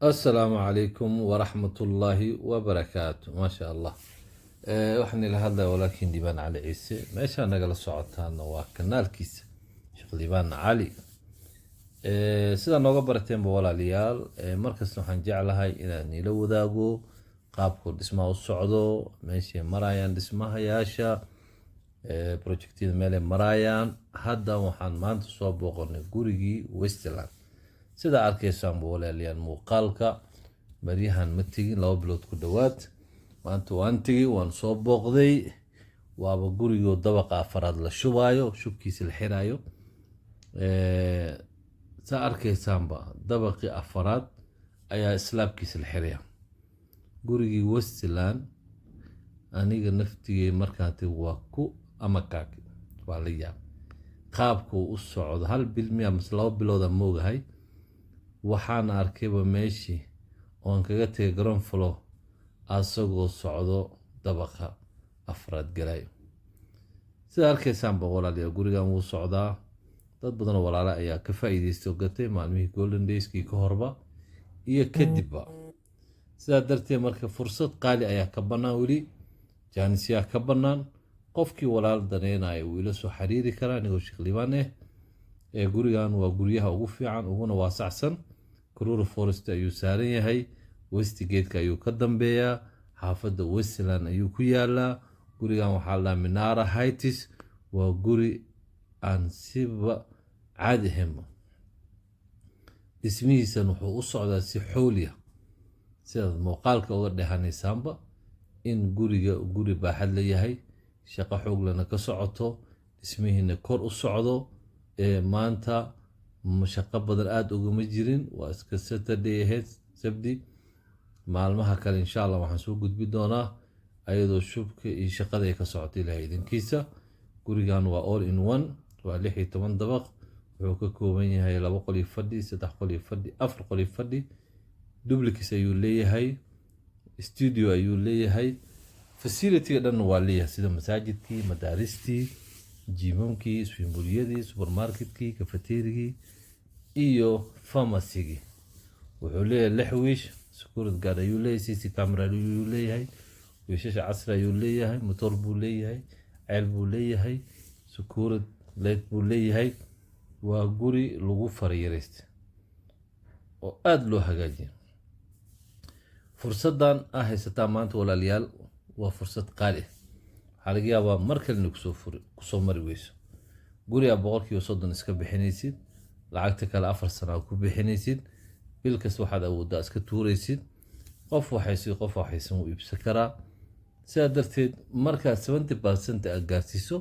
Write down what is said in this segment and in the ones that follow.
السلام عليكم ورحمة الله وبركاته ما شاء الله. وحنا لهذا ولكن ديبان على عيسى ماشي أنا قال صعدتان وكنال كيس شيخ ديبان علي. سيدا نوغا برتين بولا ليال مركز نوحان جعلها إلى نيلو ذاقو قابكو دسمه الصعدو ماشي مرايان دسمها ياشا. بروجكتين ميلي مرايان هادا وحان مانتو صوبو قرني قوريجي ويستلان sida arkaysaan walaalayaal muuqaalka bariyahan ma tegin 2 bilood ku dhawaad maanta waan tegay waan soo booqday waaba gurigoo dabaqa afraad la shubaayo shubkiisa la xiraayo sa arkaysaanba dabaqi afraad ayaa islaabkiisa la xiraya gurigii Westland aniga naftigay markaan tegay waa ku ama kaaki waa la yaab qaabku u socdo hal bil miya mas 2 bilood aan moogahay waxaan arkayba meeshii oon kaga tagay ground floor asagoo socdo dabaqa afraad galay sida arkaysaan walaalayaal gurigan wuu socdaa dad badan oo walaalo ayaa ka faa'iideystay gatay maalmihii golden dayskii ka horba iyo kadibba sida darteed marka fursad qaali ayaa ka bannaan weli jaanisiyaa ka bannaan qofkii walaal daneenaya wuu ila soo xiriiri karaa anigoo Sheekh Liibaan gurigan waa guryaha ugu fiican uguna waasacsan Karura Forest ayuu saaran yahay Westgate ayuu ka dambeeyaa xaafadda Westland ayuu ku yaalaa gurigan waxaa la Minara Heights waa guri aan siba caadi ahayn dhismihiisan wuxuu u socdaa si xooliya sida muuqaalka uga dhahanaysaanba in guri baaxad leeyahay shaqo xoog lana ka socoto dhismihiina kor u socdo maanta shaqo badan aad uguma jirin waa iska Saturday aheyd sabti maalmaha kale insha Allah waxaan soo gudbi doonaa ayadoo shubka iyo shaqada ay ka socoto ilaahay idinkiisa gurigan waa all in one waa 16 dabaq wuxuu ka kooban yahay 2 qol iyo fadhi 3 qol iyo fadhi 4 qol iyo fadhi duplex ayuu leeyahay studio ayuu leeyahay facility dhan waa leeyahay sida masaajidkii madaaristii jimamkii isfiimburiyadii supermarketkii cafeteriagii iyo pharmacy wuxuu leeyahay 6 wiish security guard ayuu leeyahay CC camera ayuu leeyahay wiishash casri ayuu leeyahay motor buu leeyahay ceel buu leeyahay security light buu leeyahay waa guri lagu fariireysto oo aad loo hagaajiyay fursadan haysataa maanta walaalayaal waa fursad qaali waxaa laga yaabaa mar kale kusoo mari weyso guriga 30% iska bixinaysid lacagta kale 4 sano ku bixinaysid bil kasta waxaad awooddaa iska tuuraysid qof waxaysan u iibsan karaa sidaa darteed markaad 70% aad gaarsiiso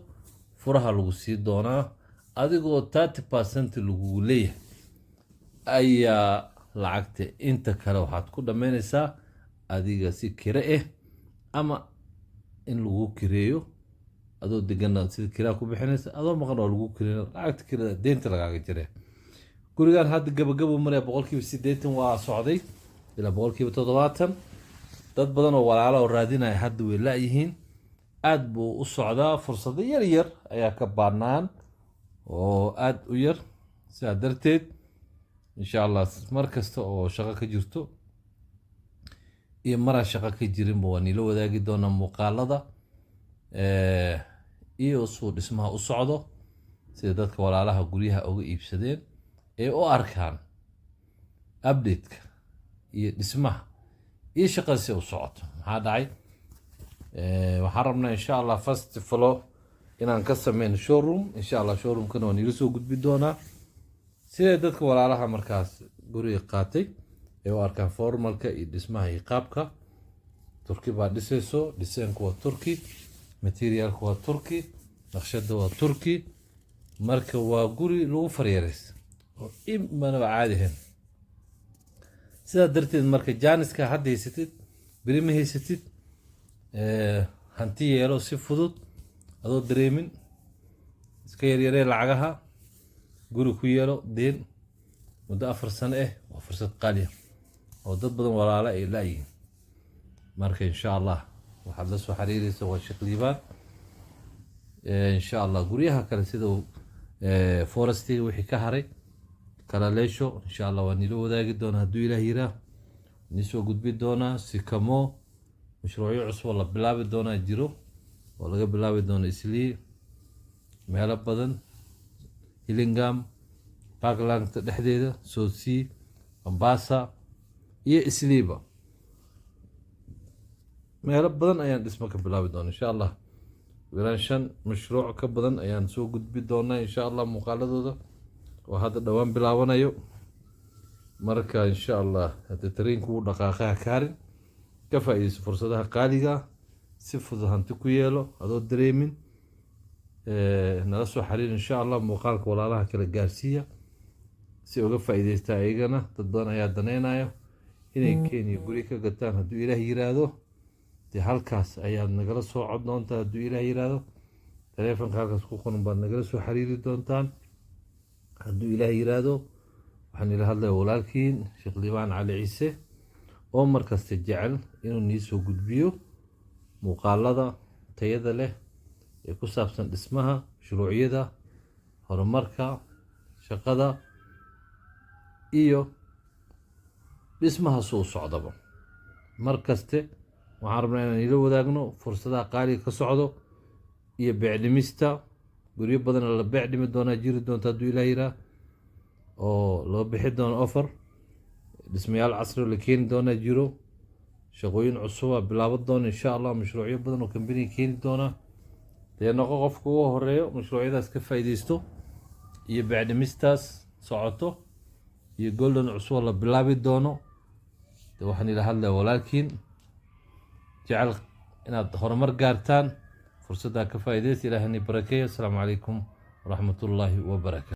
furaha lagu sii doonaa adigoo 30% lagu leeyahay ayaa lacagta inta kale waxaad ku dhammaynaysaa adiga si kire ama in lagu kireeyo adoo degan sida kiraa ku bixinaysa adoo maqan oo lagu kireeyo lacagta kirada deynta lagaaga jiray gurigan hadda gabagabo maray 80% waa socday ilaa 70% dad badan oo walaalo oo raadinaya hadda way la yihiin aad buu u socdaa fursado yar ayaa ka bannaan oo aad u yar sida darteed insha Allah mar kasta oo shaqo ka jirto iyo mara shaqo ka jirin buu nila wadaagi doona muuqaalada iyo soo dhismaha u socdo sida dadka walaalaha guryaha uga iibsadeen ee u arkaan update-ka iyo dhismaha iyo shaqada si u socoto maxaa dhacay waxaan rabnaa insha Allah first floor inaan ka sameeyno showroom insha Allah showroom-kana waa nila soo gudbi doonaa sida dadka walaalaha markaas guriga qaatay ee u arkaan formalka iyo dhismaha iyo qaabka turki baa dhisayso dhiseenku waa turki materialku waa turki naqshada waa turki marka waa guri lagu faryareys oo imana caadi ahayn sidaa darteed marka jaaniska hadda haysatid beri ma haysatid hanti yeelo si fudud adoo dareemin iska yaryaree lacagaha guri ku yeelo deen muddo 4 sano waa fursad qaali oo dad badan walaalo ay laayihiin marka insha Allah waxaad la soo xiriiraysaa waa Sheekh Liibaan insha Allah guryaha kale sida forestiga wixii ka haray kala leesho insha Allah waan ila wadaagi doonaa hadduu Ilaahay yiraahdo nisoo gudbi doonaa sikamo mashruucyo cusub oo la bilaabi doonaa jiro oo laga bilaabi doono islii meelo badan Hillingam Parkland dhexdeeda Southsea Mombasa iyo isliiba meelo badan ayaan dhismo ka bilaabi doonaa insha Allah wilaan 5 mashruuc ka badan ayaan soo gudbi doonaa insha Allah muuqaaladooda oo hadda dhawaan bilaabanayo marka insha Allah hadda tareenku dhaqaaqaha kaarin ka faa'iideyso fursadaha qaaliga si fudud hanti ku yeelo adoo dareemin nala soo xiriir insha Allah muuqaalka walaalaha kala gaarsiiya si uga faa'iideystaa ayagana dad badan ayaa danaynayo inay Kenya guri ka gataan hadduu Ilaahay yiraahdo dee halkaas ayaad nagala soo cod doontaa hadduu Ilaahay yiraahdo taleefanka halkaas ku qoran baad nagala soo xiriiri doontaan hadduu Ilaahay yiraahdo waxaan ila hadlayaa walaalkiin Sheekh Liibaan Cali Ciise oo markasta jecel inuu nii soo gudbiyo muuqaalada tayada leh ee ku saabsan dhismaha shuruuciyada horumarka shaqada iyo dhismaha soo socdaba markaste waxaan rabnaa inaan ila wadaagno fursadaha qaaliga ka socdo iyo beecdhimista guryo badan la beecdhimi doonaa jiri doonta hadduu Ilaahay yiraahdo oo loo bixi doono offer dhismayaal casri la keeni doonaa jiro shaqooyin cusub bilaaban doona insha Allah mashruucyo badan oo company keeni doona dee noqo qofka ugu horeeyo mashruucyadaas ka faa'iideysto iyo beecdhimistaas socoto iyo golden cusub la bilaabi doono dee waxaan ila hadlayaa walaalkiin jecel inaad horumar gaartaan fursadda ka faa'iideysta Ilaahayna barakeeyo. Assalaamu calaykum waraxmatullaahi wabarakaatuh.